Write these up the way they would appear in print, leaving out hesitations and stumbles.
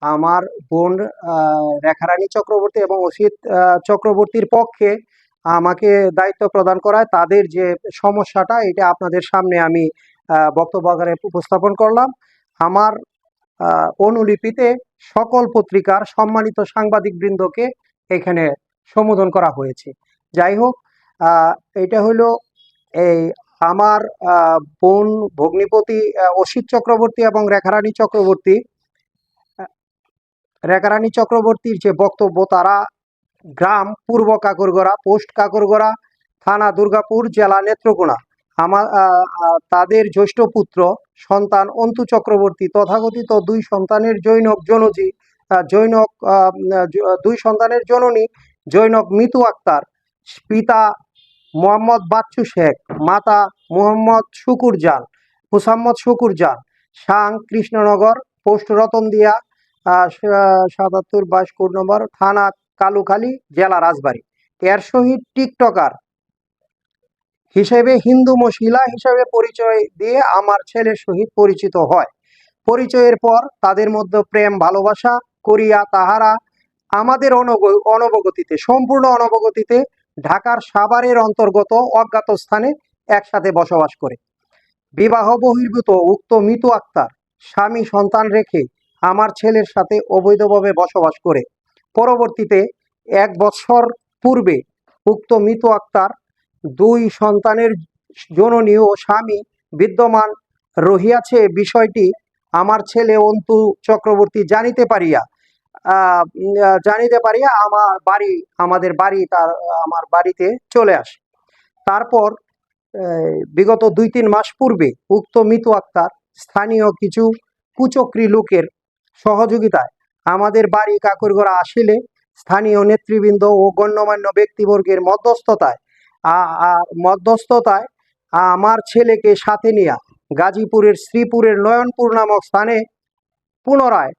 আমার বোন রেখারানী চক্রবর্তী এবং অসিত চক্রবর্তীর পক্ষে আমাকে দায়িত্ব প্রদান করায় তাদের যে সমস্যাটা এটা আপনাদের সামনে আমি বক্তব্য আকারে উপস্থাপন করলাম। আমার অনুলিপিতে সকল পত্রিকার সম্মানিত সাংবাদিকবৃন্দকে এখানে সম্বোধন করা হয়েছে। যাই হোক, এটা হলো এই আমার বোন ভগ্নিপতি অসিত চক্রবর্তী এবং রেখারানী চক্রবর্তীর যে বক্তব্য, তারা গ্রাম পূর্ব কাকরগড়া, পোস্ট কাকরগড়া, থানা দুর্গাপুর, জেলা নেত্রকোনা। তাদের জ্যেষ্ঠ পুত্র সন্তান অন্তু চক্রবর্তী তথাকথিত দুই সন্তানের দুই সন্তানের জননী জৈনক মিতু আক্তার, পিতা মোহাম্মদ বাচ্চু শেখ, মাতা হুসাম্মদ শুকুর জান, সাং কৃষ্ণনগর, পোস্ট রতনদিয়া, ৭৭/২২ কোড নম্বর, থানা কালুখালী, জেলা রাজবাড়ী। এর সহিত টিকটকার হিসেবে হিন্দু মহিলা হিসেবে পরিচয় দিয়ে আমার ছেলের সহিত পরিচিত হয়। পরিচয়ের পর তাদের মধ্যে প্রেম ভালোবাসা করিয়া তাহারা আমাদের সম্পূর্ণ অনবগতিতে ঢাকার সাভারের অন্তর্গত অজ্ঞাত স্থানে একসাথে বসবাস করে। বিবাহ বহির্ভূত উক্ত মিতু আক্তার স্বামী সন্তান রেখে আমার ছেলের সাথে অবৈধভাবে বসবাস করে। পরবর্তীতে 1 বছর পূর্বে উক্ত মিতু আক্তার দুই সন্তানের জননী ও স্বামী বিদ্যমান রহিয়াছে বিষয়টি আমার ছেলে অন্তু চক্রবর্তী জানিতে পারিয়া আমার বাড়িতে চলে আসে। তারপর বিগত 2-3 মাস পূর্বে উক্ত মিতু আক্তার স্থানীয় কিছু কুচক্রী লোকের সহযোগিতায় আমাদের বাড়ি কাকরগড়া আসিলে স্থানীয় নেতৃবৃন্দ ও গণ্যমান্য ব্যক্তিবর্গের মধ্যস্থতায় আমার ছেলেকে সাথে নিয়ে গাজীপুরের শ্রীপুরের নয়নপুর নামক স্থানে পুনরায়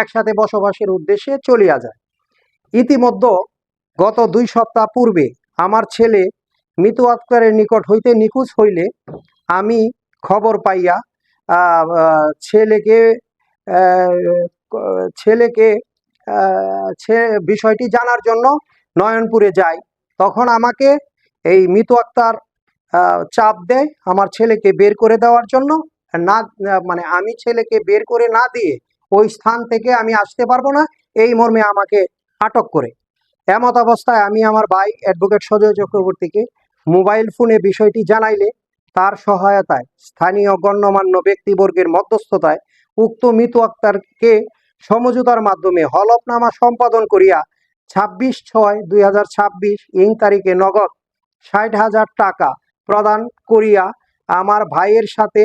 একসাথে বসবাসের উদ্দেশ্যে চলিয়া যায়। ইতিমধ্যে গত 2 সপ্তাহ পূর্বে আমার ছেলে মিতু আক্তারের নিকট হইতে নিখোঁজ হইলে আমি খবর পাইয়া বিষয়টি জানার জন্য নয়নপুরে যাই। তখন আমাকে এই মিতু আক্তার চাপ দেয় আমার ছেলেকে বের করে দেওয়ার জন্য। আমি ছেলেকে বের করে না দিয়ে ওই স্থান থেকে আমি আসতে পারবো না, এই মর্মে আমাকে আটক করে। এমত অবস্থায় আমি আমার ভাই অ্যাডভোকেট সজয় চক্রবর্তীকে মোবাইল ফোনে বিষয়টি জানাইলে তার সহায়তায় স্থানীয় গণ্যমান্য ব্যক্তিবর্গের মধ্যস্থতায় উক্ত মিতু আক্তারকে সমঝোতার মাধ্যমে হলফনামা সম্পাদন করিয়া 26/6/2026 তারিখে নগদ 60,000 টাকা প্রদান করিয়া আমার ভাইয়ের সাথে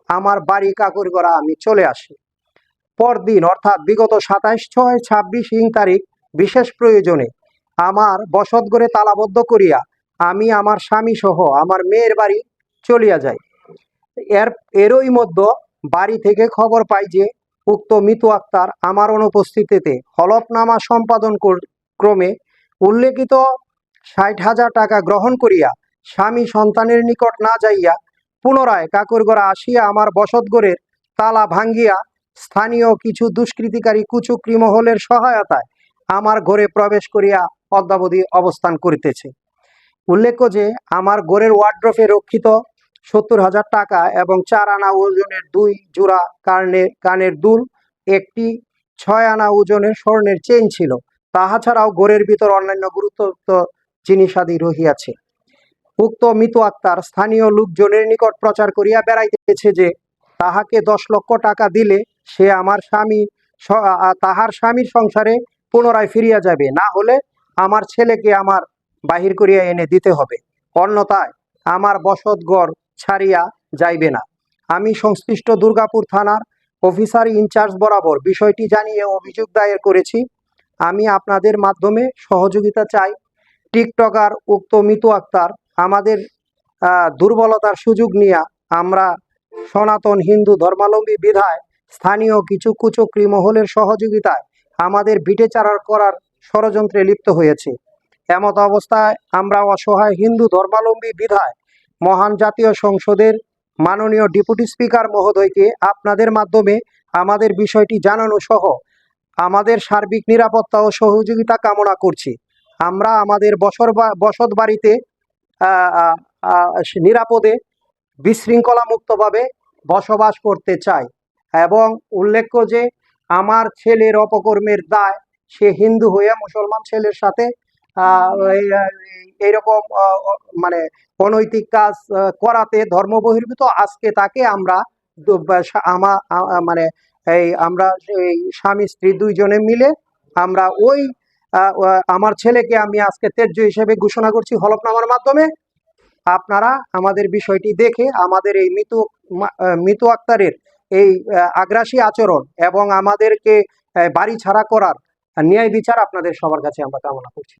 আমার বাড়ি কাকরগড়া আমি চলে আসি। পরদিন অর্থাৎ বিগত 27/6/26 তারিখ বিশেষ প্রয়োজনে আমার বসতঘরে তালাবদ্ধ করিয়া আমি আমার স্বামী সহ আমার মেয়ের বাড়ি চলিয়া যাই। এরই মধ্যে বাড়ি থেকে খবর পাই যে উক্ত মিতু আক্তার আমার অনুপস্থিতিতে হলফনামা সম্পাদন ক্রমে উল্লেখিত 60,000 টাকা গ্রহণ করিয়া স্বামী সন্তানের নিকট না যাইয়া পুনরায় কাকরগড়া আসিয়া আমার বসতঘরের তালা ভাঙ্গিয়া স্থানীয় কিছু দুষ্কৃতিকারী কুচক্রী মহলের সহায়তায় আমার ঘরে প্রবেশ করিয়া অদ্যাবধি অবস্থান করিতেছে। উল্লেখ্য যে আমার ঘরের ওয়ার্ড্রোফে রক্ষিত 70,000 টাকা এবং 4 আনা ওজনের 2 জোড়া কানের দুল, একটি 6 আনা ওজনের স্বর্ণের চেইন ছিল। তাহা ছাড়াও ঘরের ভিতর অন্যান্য গুরুত্বপূর্ণ জিনিসাদি রহিয়াছে। উক্ত মিতু আক্তার স্থানীয় লোকজনের নিকট প্রচার করিয়া বেড়াইতেছে যে তাহাকে 10 লক্ষ টাকা দিলে সে তাহার স্বামীর সংসারে পুনরায় ফিরিয়া যাবে, না হলে আমার ছেলেকে আমার বাহির করিয়া এনে দিতে হবে, অন্যথায় আমার বসতঘর ছাড়িয়া যাইবে না। আমি সংশ্লিষ্ট দুর্গাপুর থানার অফিসার ইনচার্জ বরাবর বিষয়টি জানিয়ে অভিযোগ দায়ের করেছি। আমি আপনাদের মাধ্যমে সহযোগিতা চাই। টিকটকার উক্ত মিতু আক্তার আমাদের দুর্বলতার সুযোগ নিয়ে আমরা সনাতন হিন্দু ধর্মাবলম্বী বিধায় স্থানীয় কিছু কুচক্রী মহলের সহযোগিতায় আমাদের বিটেচার করার ষড়যন্ত্রে লিপ্ত হয়েছে। এমত অবস্থায় আমরা অসহায় হিন্দু ধর্মাবলম্বী বিধায় মহান জাতীয় সংসদের মাননীয় ডেপুটি স্পিকার মহোদয়কে আপনাদের মাধ্যমে আমাদের বিষয়টি জানানো সহ আমাদের সার্বিক নিরাপত্তা ও সহযোগিতা কামনা করছি। আমরা আমাদের বসত বাড়িতে নিরাপদে বিশৃঙ্খলা মুক্তভাবে বসবাস করতে চাই এবং উল্লেখ্য যে আমার ছেলের অপকর্মের দায়, সে হিন্দু হয়ে মুসলমান ছেলের সাথে এইরকম মানে অনৈতিক কাজ করাতে ধর্ম বহির্ভূত, আজকে তাকে আমরা মানে আমরা এই স্বামী স্ত্রী দুইজনে মিলে আমরা ওই আমার ছেলেকে আমি আজকে ত্যায্য হিসেবে ঘোষণা করছি হলফনামার মাধ্যমে। আপনারা আমাদের বিষয়টি দেখে আমাদের এই মিতু আক্তারের এই আগ্রাসী আচরণ এবং আমাদেরকে বাড়ি ছাড়া করার ন্যায় বিচার আপনাদের সবার কাছে আমরা কামনা করছি।